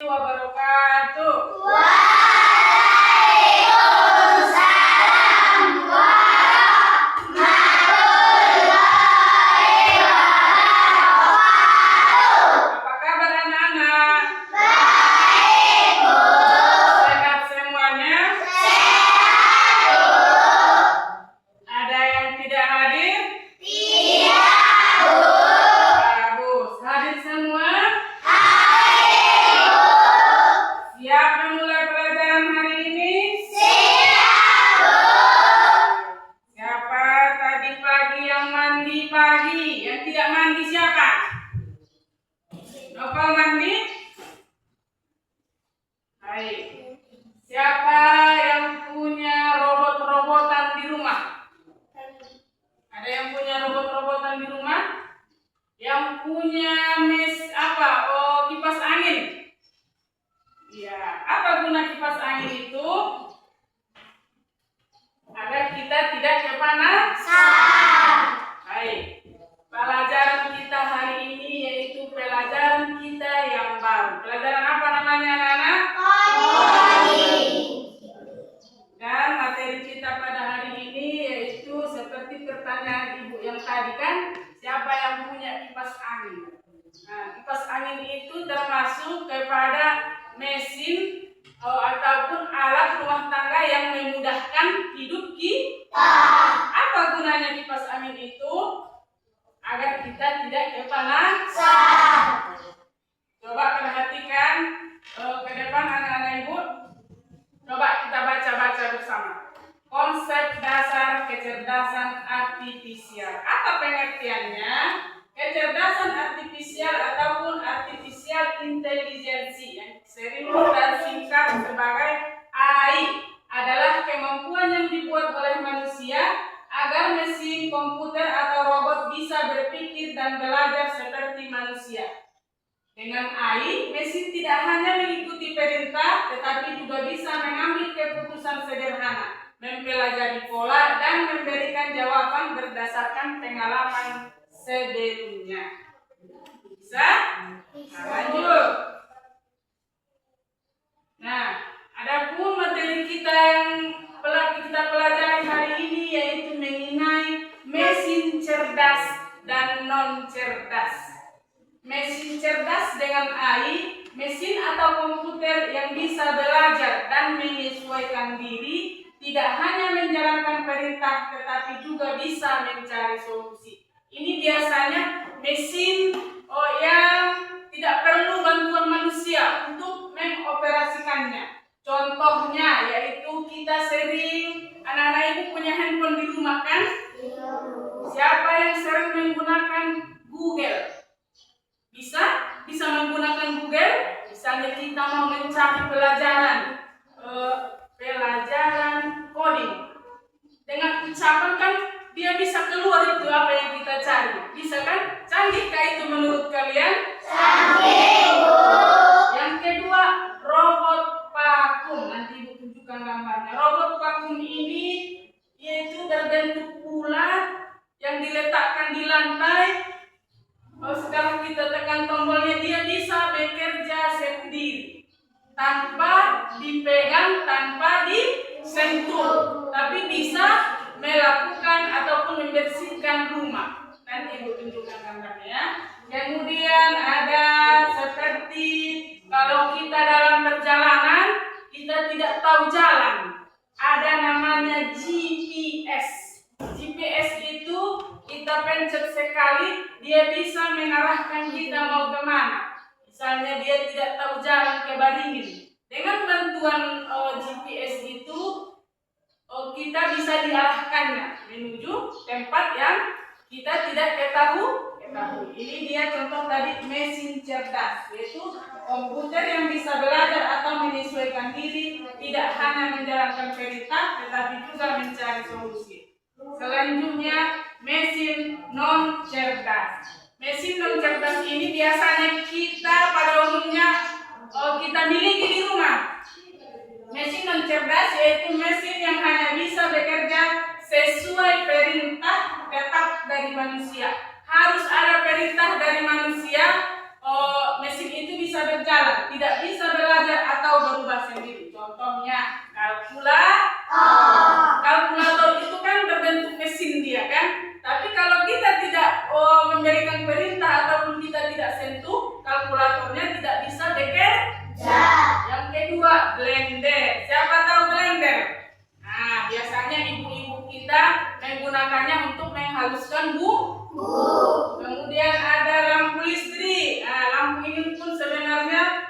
wabarakatuh. Waalaikumsalam warahmatullahi wabarakatuh. Apa kabar anak-anak? Baik, Bu. Sehat semuanya? Sehat, Bu. Ada yang tidak hadir? Tidak, Bu. Bagus. Hadir semua? Hadir, Bu. Siap memulai pelajaran hari ini? Siap, Bu. Siapa tadi pagi yang mandi pagi? Yang tidak mandi siapa? Nopal mandi? Baik. Siapa yang punya robot-robotan di rumah? Ada yang punya robot-robotan di rumah? Yang punya kipas angin? Iya. Apa guna kipas angin itu? Agar kita tidak kepanasan. Baik. Pelajaran kita hari ini yaitu pelajaran kita yang baru. Pelajaran apa namanya, anak-anak? Dan materi kita pada hari ini yaitu seperti pertanyaan ibu yang tadi kan, siapa yang punya kipas angin? Nah, kipas angin itu termasuk kepada mesin ataupun alat rumah tangga yang memudahkan hidup kita. Apa gunanya kipas angin itu? Agar kita tidak kepanasan. Coba perhatikan ke depan anak-anak ibu. Coba kita baca-baca bersama. Konsep dasar kecerdasan artifisial. Apa pengertiannya? Kecerdasan artifisial ataupun artificial intelligence yang sering kita singkat sebagai AI adalah kemampuan yang dibuat oleh manusia agar mesin, komputer atau robot bisa berpikir dan belajar seperti manusia. Dengan AI, mesin tidak hanya mengikuti perintah, tetapi juga bisa mengambil keputusan sederhana, mempelajari pola, dan memberikan jawaban berdasarkan pengalaman sebelumnya. Bisa? Nah, lanjut. Nah, adapun materi kita yang kita pelajari hari ini yaitu mengenai mesin cerdas dan non cerdas. Mesin cerdas dengan AI, mesin atau komputer yang bisa belajar dan menyesuaikan diri, tidak hanya menjalankan perintah tetapi juga bisa mencari solusi. Ini biasanya mesin yang tidak perlu bantuan manusia untuk mengoperasikannya. Contohnya yaitu kita sering, anak-anak ibu punya handphone di rumah kan? Siapa yang sering menggunakan Google? Bisa menggunakan Google. Misalnya kita mau mencari pelajaran coding. Dengan ucapan kan dia bisa keluar itu apa yang kita cari. Bisa kan? Canggihkah itu menurut kalian? Canggih, Bu. Yang kedua, robot vakum. Nanti Ibu tunjukkan gambarnya. Robot vakum ini yaitu berbentuk bulat yang diletakkan di lantai. Setelah kita tekan tombolnya, dia bisa bekerja sendiri tanpa dipegang, tanpa disentuh, tapi bisa melakukan ataupun membersihkan rumah. Nanti Ibu tunjukkan gambarnya. Kemudian ada seperti kalau kita dalam perjalanan kita tidak tahu jalan, ada namanya GPS. GPS itu kita pencet sekali, dia bisa mengarahkan kita mau kemana. Misalnya dia tidak tahu jalan ke Baringin. Dengan bantuan GPS itu kita bisa diarahkannya menuju tempat yang kita tidak ketahui. Ini dia contoh tadi mesin cerdas, yaitu komputer yang bisa belajar atau menyesuaikan diri, tidak hanya menjalankan perintah tetapi juga mencari solusi. Selanjutnya mesin non cerdas. Mesin non cerdas ini biasanya kita pada umumnya kita miliki di rumah. Mesin non cerdas yaitu mesin yang hanya bisa bekerja sesuai perintah tetap dari manusia. Harus ada perintah dari manusia, mesin itu bisa berjalan. Tidak bisa berjalan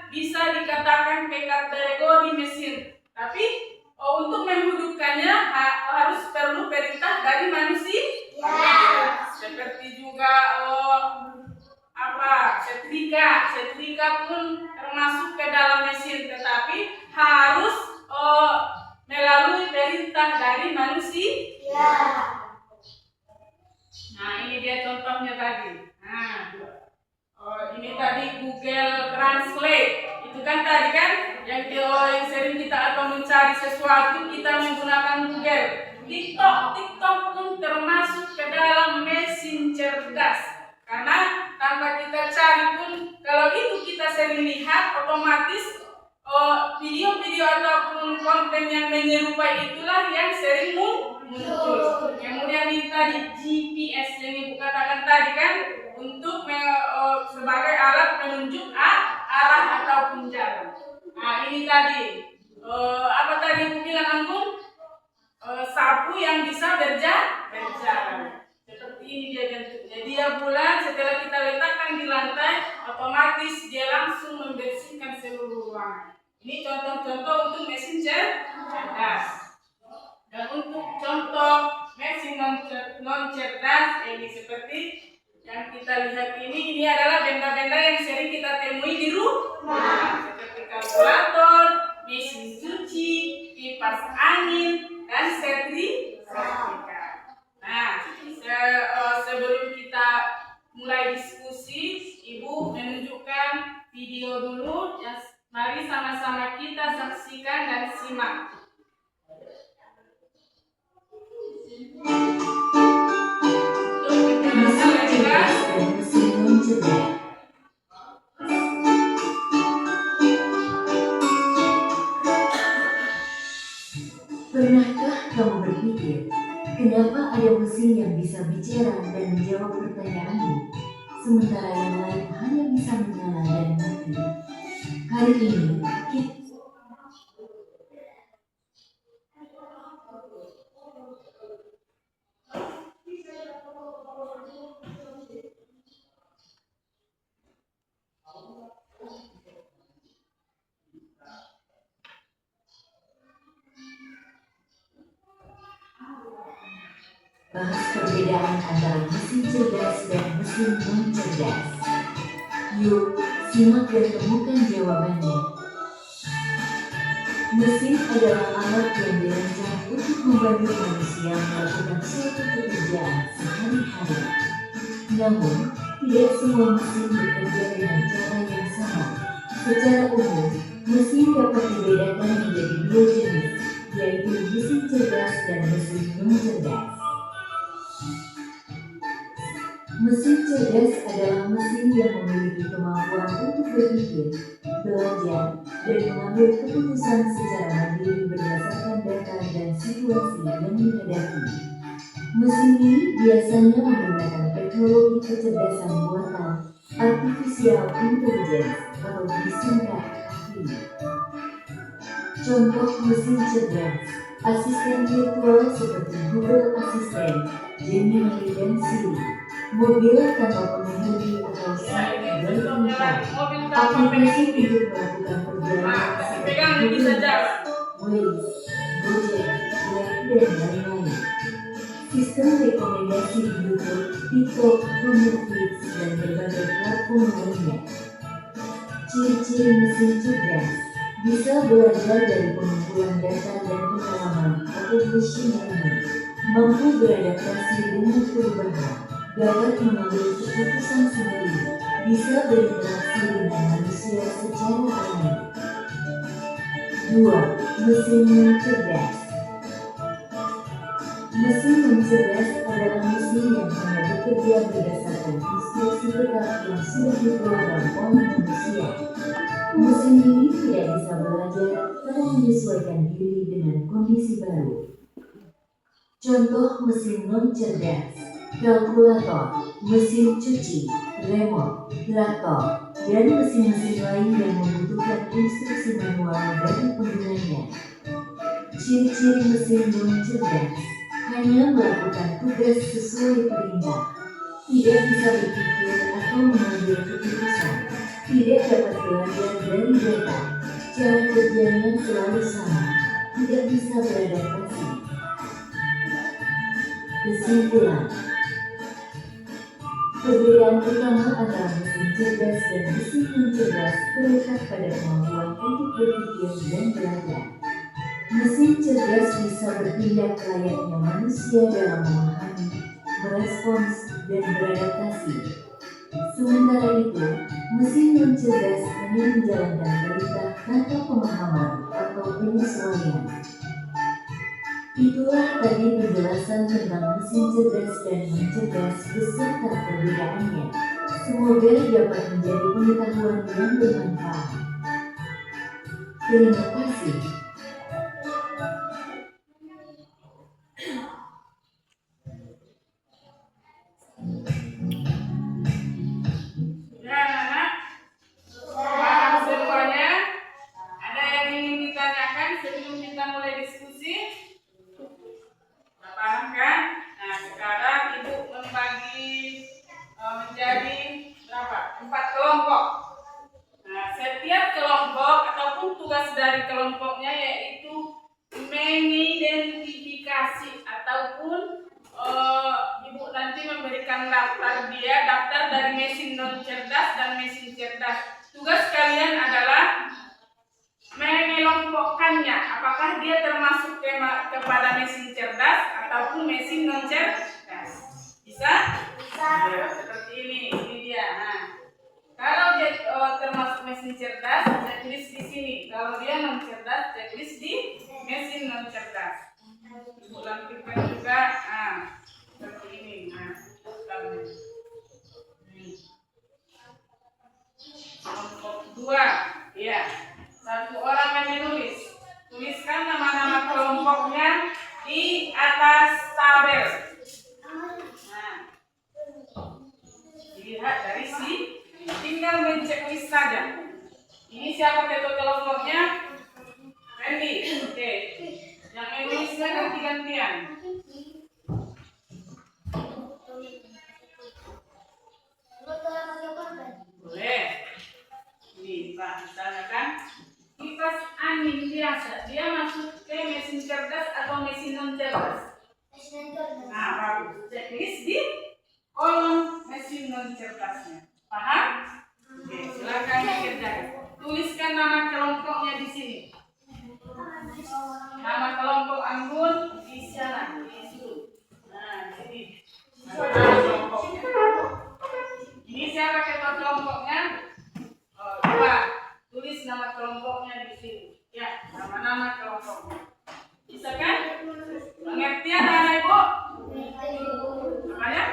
bisa dikatakan kategori mesin. Tapi untuk menghidupkannya harus perlu perintah dari manusia. Seperti juga setrika pun termasuk ke dalam mesin, tetapi harus melalui perintah dari manusia. Nah, ini dia contohnya tadi. Nah, ini tadi Google Translate. Itu kan tadi kan yang sering kita mencari sesuatu kita menggunakan Google. TikTok pun termasuk ke dalam mesin cerdas. Karena tanpa kita cari pun, kalau itu kita sering lihat, otomatis video-video ataupun konten yang menyerupai itulah yang sering muncul. Kemudian ini tadi GPS yang ibu katakan tadi kan, untuk sebagai alat penunjuk arah ataupun jalan. Nah, ini tadi apa tadi ibu bilang Anggun? Sapu yang bisa berjalan. Seperti ini dia bentuknya. Dia bulat, setelah kita letakkan di lantai, otomatis dia langsung membersihkan seluruh ruangan. Ini contoh-contoh untuk mesin cerdas. Dan untuk contoh mesin non cerdas, ini seperti yang kita lihat ini adalah benda-benda yang sering kita temui di rumah, seperti kalkulator, mesin cuci, kipas angin, dan setrika. Nah, sebelum kita mulai diskusi, Ibu menunjukkan video dulu. Mari sama-sama kita saksikan dan simak. Pernahkah kamu berpikir, kenapa ada mesin yang bisa bicara dan menjawab pertanyaanmu, sementara yang lain hanya bisa menyala dan mati? Hari ini, bahas perbedaan antara mesin cerdas dan mesin non cerdas. Yuk, simak dan temukan jawabannya. Mesin adalah alat yang dirancang untuk membantu manusia melakukan suatu pekerjaan sehari-hari. Namun, tidak semua mesin bekerja dengan cara yang sama. Secara umum, mesin dapat dibedakan menjadi dua jenis, yaitu mesin cerdas dan mesin non cerdas. Mesin cerdas adalah mesin yang memiliki kemampuan untuk berpikir, belajar, dan mengambil keputusan secara mandiri berdasarkan data dan situasi yang dihadapi. Mesin ini biasanya menggunakan teknologi kecerdasan buatan, artificial intelligence, atau disingkat AI. Contoh mesin cerdas: asisten virtual seperti Google Assistant, Gemini, dan Siri. Mobil tanpa pengemudi atau self-driving car, aplikasi untuk melakukan perjalanan seperti Google, Waze, Gojek, Grab, dan lain-lain. Sistem rekomendasi di YouTube, TikTok, Netflix, dan berbagai platform lainnya. Ciri-ciri mesin cerdas: bisa belajar dari pengumpulan data dan pengalaman atau machine learning, mampu beradaptasi dengan perubahan, dapat mengambil keputusan sendiri, bisa berinteraksi dengan manusia secara alami. 2. Mesin non cerdas. Mesin non cerdas adalah mesin yang hanya bekerja berdasarkan instruksi tetap yang sudah diprogram oleh manusia. Mesin ini tidak bisa belajar atau menyesuaikan diri dengan kondisi baru. Contoh mesin non cerdas: kalkulator, mesin cuci, remote, traktor, dan mesin-mesin lain yang membutuhkan instruksi manual dari penggunanya. Ciri-ciri mesin non cerdas: hanya melakukan tugas sesuai perintah, tidak bisa berpikir atau mengambil keputusan, Tidak dapat belajar dari data, cara kerjanya selalu sama, tidak bisa beradaptasi. Kesimpulan, perbedaan utama antara mesin cerdas dan mesin non-cerdas terletak pada kemampuan untuk berpikir dan belajar. Mesin cerdas bisa bertindak layaknya manusia dalam memahami, merespons, dan beradaptasi. Sementara itu, mesin non-cerdas hanya menjalankan perintah tanpa pemahaman atau penyesuaian. Itulah tadi penjelasan tentang mesin cerdas dan non-cerdas beserta perbedaannya. Semoga dapat menjadi pengetahuan yang bermanfaat. Terima kasih. Ya, anak-anak. Paham semuanya? Ada yang ingin ditanyakan sebelum kita mulai diskusi? Sudah paham kan? Nah, sekarang Ibu membagi menjadi berapa? 4 kelompok. Nah, setiap kelompok ataupun tugas dari kelompoknya yaitu mengidentifikasi ataupun Ibu nanti memberikan daftar dari mesin non cerdas dan mesin cerdas. Tugas kalian adalah mengelompokkannya, apakah dia termasuk kepada mesin cerdas ataupun mesin non cerdas. Bisa? Ya, seperti ini dia. Nah, kalau dia termasuk mesin cerdas, saya tulis di sini. Kalau dia non cerdas, saya tulis di mesin non cerdas. Ibu lampirkan juga, seperti ini. Nah, kelompok 2, ya. Satu orang yang menulis. Tuliskan nama-nama kelompoknya di atas tabel. Nah, dilihat dari sini, tinggal menceklis saja. Ini siapa ketua kelompoknya? Randy. Oke. Yang menulisnya ganti-gantian. Boleh. Ini Pak, misalnya kan kipas angin biasa, dia masuk ke mesin cerdas atau mesin non cerdas? Nah, bagus. Checklist di kolom mesin non cerdasnya. Paham? Oke, silakan dikerjakan. Tuliskan nama kelompoknya di sini. Nama kelompok anggun di sana, di situ. Nah, di sini. Nama kelompoknya. Ini siapa ketua kelompoknya? 2. Tulis nama kelompoknya di sini. Ya, nama-nama kelompoknya. Bisa kan? Pengertian anak Ibu? Namanya?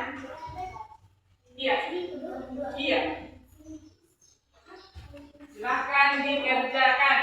Iya. Iya. Silahkan dikerjakan.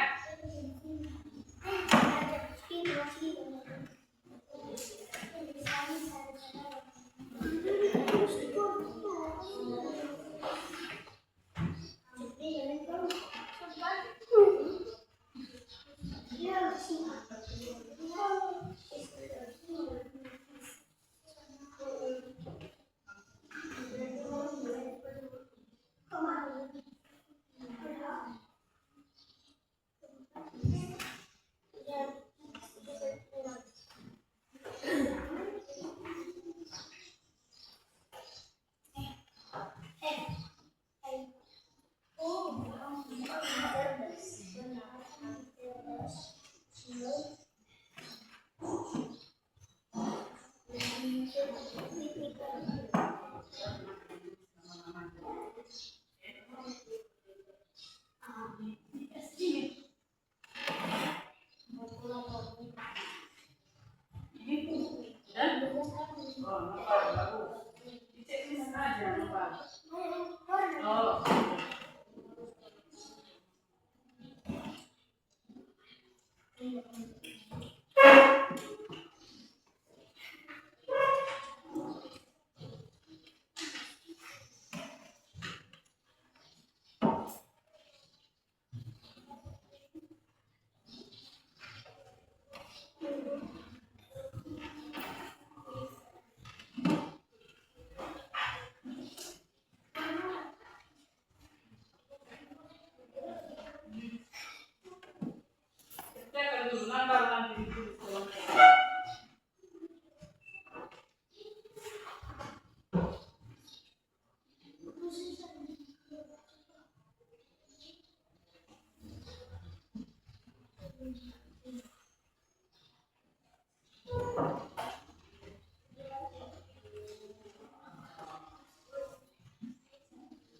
dulu, baru nanti ditulis kelompok.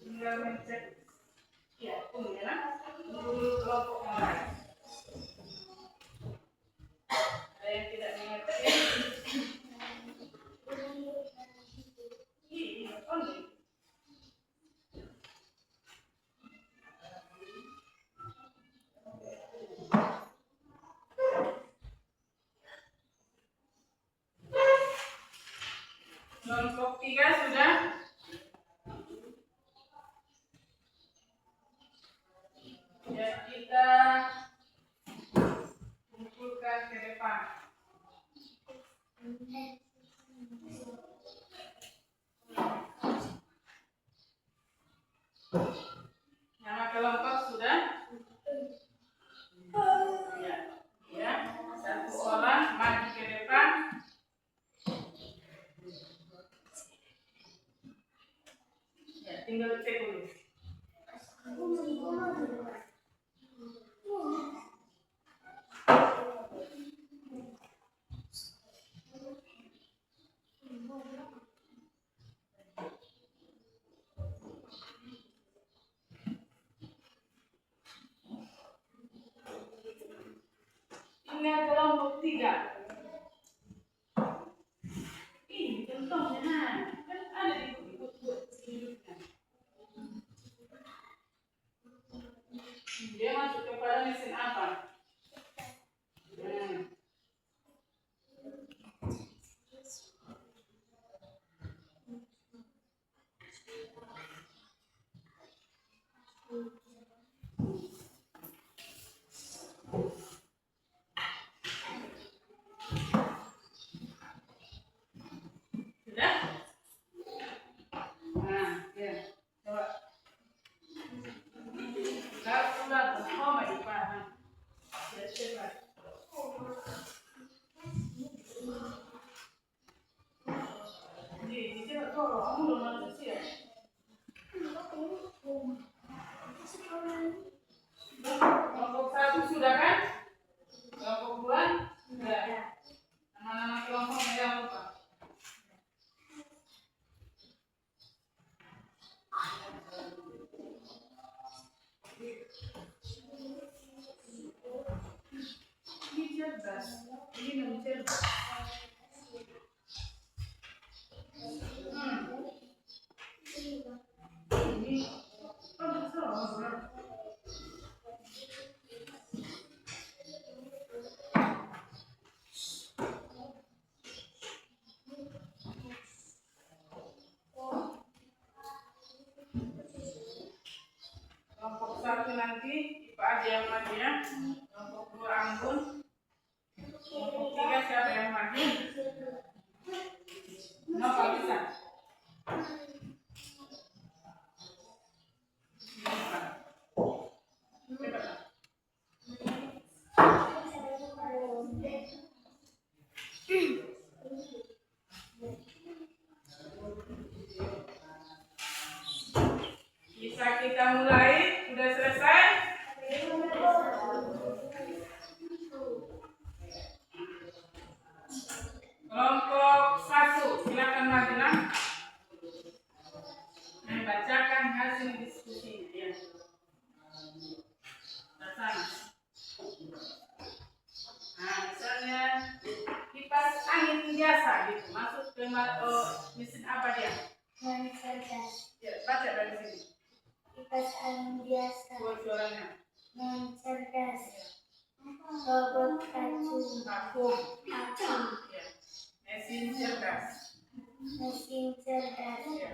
Tinggal mencet ya, ya, dulu kelompok yang lain. Ada yang tidak mengerti? Iya, only. Kelompok 3 sudah. Ya, kita kumpulkan ke depan. Nama kelompok sudah? Ya, ya. Satu orang maju ke depan. Ya, tinggal cek dulu. Ini kelompok 3. Ini contohnya, kan ada di buku hidupnya. Dia masuk kepada mesin apa? Sudah? Nah, ya. Coba. Calculator, como é que faz? Deixa eu ver. Di sini kalau kamu belum masuk sih ya? Kelompok 1 sudah kan? Kelompok 2 sudah. Nama-nama kelompoknya yang lupa. Ini cerdas, ini mencerdas. Ini betul. Kelompok 1 nanti Pak Adi yang maju ya. Kelompok 2 Anggun. Kelompok 3 siapa yang maju? Kenapa bisa? Bisa kita mulai? Sudah selesai? Kelompok 1, silakan majulah. Membacakan hasil diskusi ya. Sana. Nah, misalnya kipas angin biasa gitu, masuk ke mesin apa dia? Mencerdas. Ya, baca dari sini. Kipas angin biasa. Buat suaranya. Mencerdas. Robot vakum. Vakum. Vakum. Ya. Mesin cerdas. Mesin cerdas. Ya.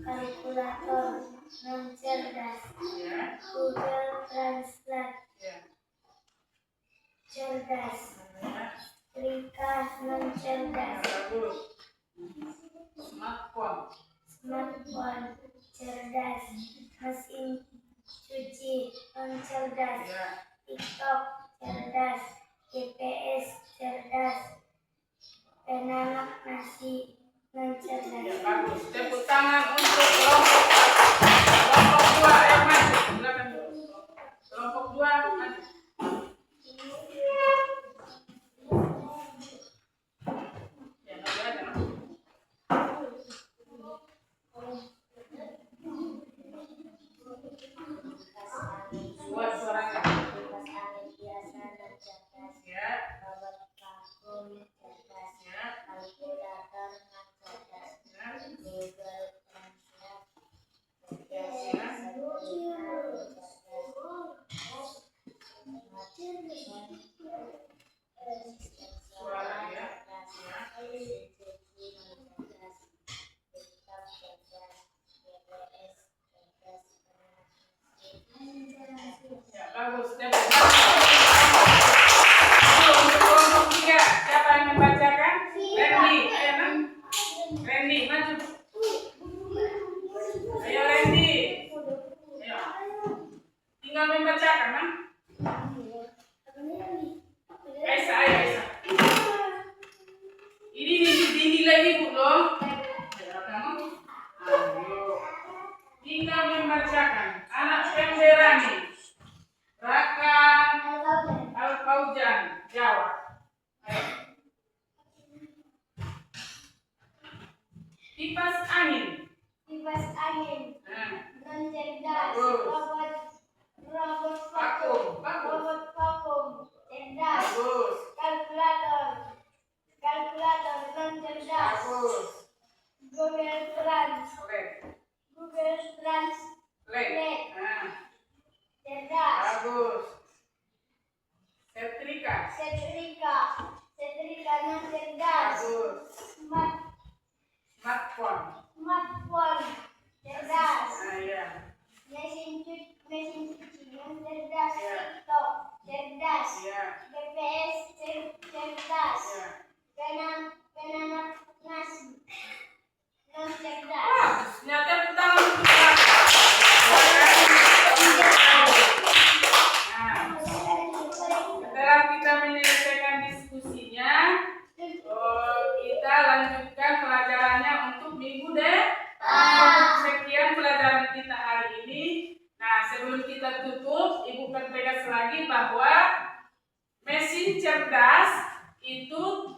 Kalkulator. Mencerdas. Ya. Google Translate. Ya. Cerdas. Ya. Rika mencerdas. Bagus. Smartphone. Smartphone cerdas. Mesin cuci mencerdas. Ya. TikTok cerdas. GPS cerdas, penanak nasi non Ya, cerdas. bagus. Tepuk tangan untuk kelompok 2. Maju. Silakan. Kelompok 2 maju. Ya, nomor aja. Suaranya. Kipas angin biasa non cerdas, Ya, robot vakum cerdas, ya, kalkulator non cerdas, ya. Google Translate Ya. cerdas, setrika cerdas, Suara ya. Ya, bagus. Tepuk tangan. Untuk kelompok 3, siapa yang membacakan? Randy, ayo Nak. Randy, maju. Ayo Randy. Ayo. Tinggal membacakan, Nak. Aisyah, ayo Aisyah. Ini dinilai ibu dong. Ya, kamu. Ayo. Tinggal membacakan. Anak pemberani. Raka Al-Faujan, jawab. Ayo. Kipas angin. Kipas angin Nah, non cerdas, Bagus. robot vakum, vakum, bagus. robot vakum cerdas, Bagus. kalkulator non cerdas, Bagus. Google Lek. Translate Nah, cerdas, bagus. Setrika. setrika non cerdas, Bagus. Smartphone. smartphone cerdas, Nah, ya. mesin cuci non cerdas, Ya. TikTok cerdas, Ya. GPS cerdas, Ya. penanak nasi non cerdas. Wah, ternyata pertama untuk Raka. Nah, setelah kita menyelesaikan diskusinya, kita lanjutkan pelajarannya untuk minggu depan. Sekian pelajaran kita hari ini. Nah, sebelum kita tutup, Ibu pertegas lagi bahwa mesin cerdas itu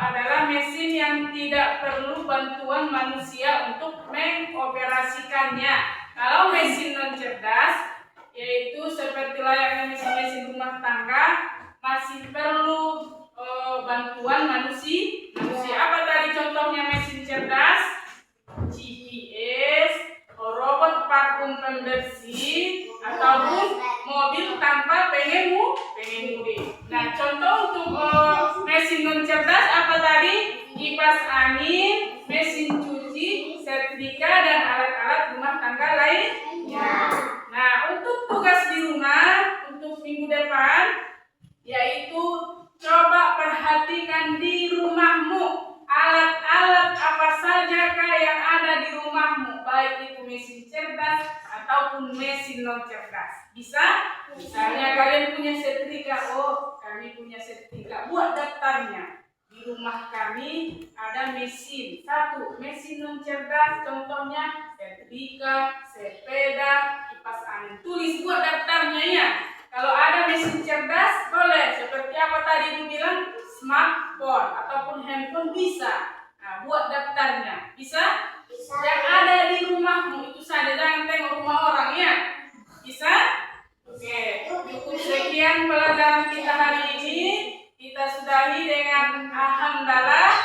adalah mesin yang tidak perlu bantuan manusia untuk mengoperasikannya. Kalau mesin non cerdas, yaitu seperti layaknya mesin-mesin rumah tangga, masih perlu bantuan manusia. Apa tadi contohnya mesin cerdas? GPS, robot vakum pembersih, ataupun mobil tanpa pengemudi. Nah, contoh untuk mesin non cerdas apa tadi? Kipas angin, mesin cuci, setrika, dan alat-alat rumah tangga lainnya. Nah, untuk tugas di rumah untuk minggu depan, yaitu coba perhatikan di rumahmu alat-alat apa saja yang ada di rumahmu, baik itu mesin cerdas ataupun mesin non cerdas. Bisa? Misalnya kalian punya setrika, kami punya setrika, buat daftarnya. Di rumah kami ada mesin, 1 mesin non cerdas, contohnya setrika, sepeda, kipas angin. Tulis, buat daftarnya ya. Kalau ada mesin cerdas boleh, seperti apa tadi Ibu bilang, smartphone ataupun handphone bisa. Nah, buat daftarnya. Bisa? Yang ada di rumahmu itu saja, jangan tengok rumah orang ya. Bisa? Oke, cukup sekian pelajaran kita hari ini. Kita sudahi dengan alhamdulillah.